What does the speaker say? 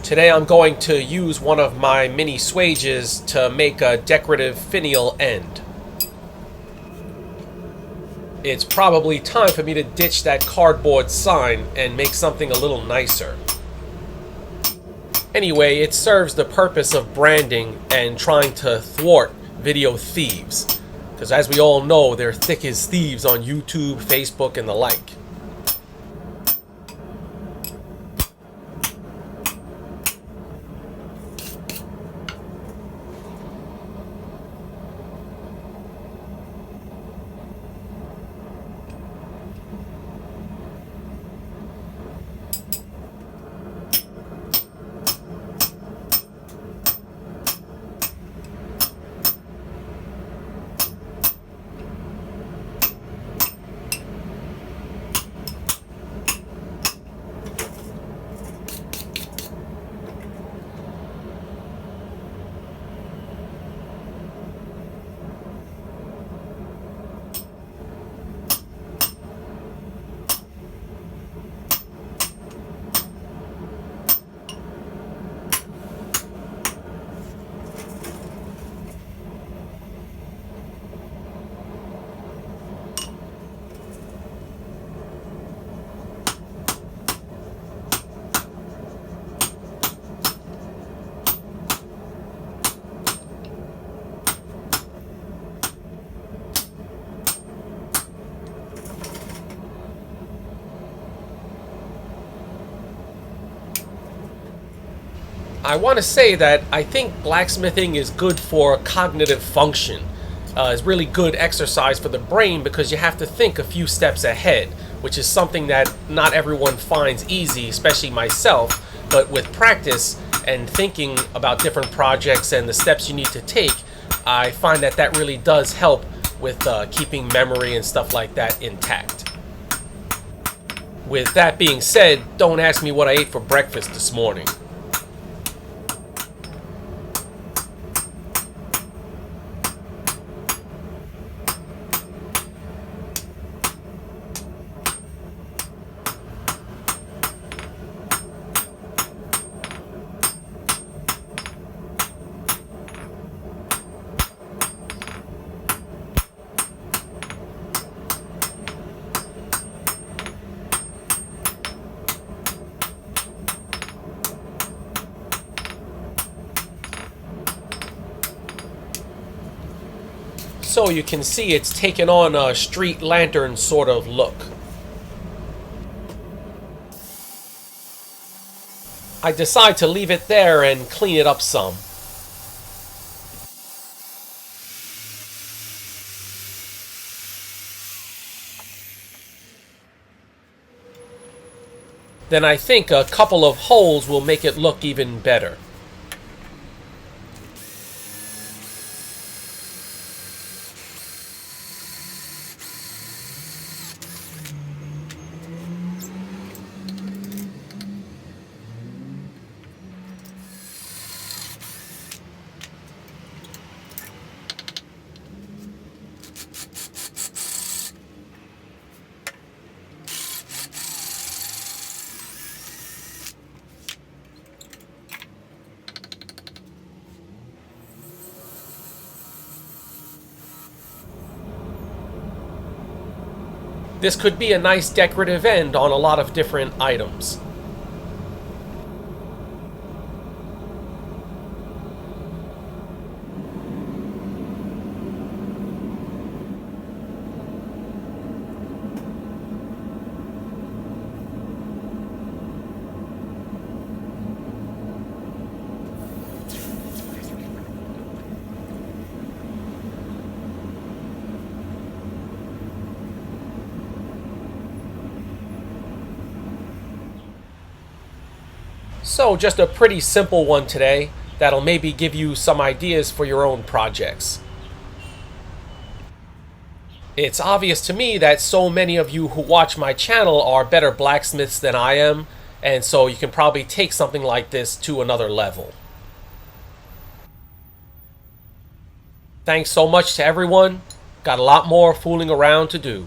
Today I'm going to use one of my mini swages to make a decorative finial end. It's probably time for me to ditch that cardboard sign and make something a little nicer. Anyway, it serves the purpose of branding and trying to thwart video thieves. Because as we all know, they're thick as thieves on YouTube, Facebook, and the like. I want to say that I think blacksmithing is good for cognitive function. It's really good exercise for the brain because you have to think a few steps ahead, which is something that not everyone finds easy, especially myself. But with practice and thinking about different projects and the steps you need to take, I find that that really does help with keeping memory and stuff like that intact. With that being said, don't ask me what I ate for breakfast this morning. So you can see it's taken on a street lantern sort of look. I decide to leave it there and clean it up some. Then I think a couple of holes will make it look even better. This could be a nice decorative end on a lot of different items. So just a pretty simple one today that'll maybe give you some ideas for your own projects. It's obvious to me that so many of you who watch my channel are better blacksmiths than I am, and so you can probably take something like this to another level. Thanks so much to everyone. Got a lot more fooling around to do.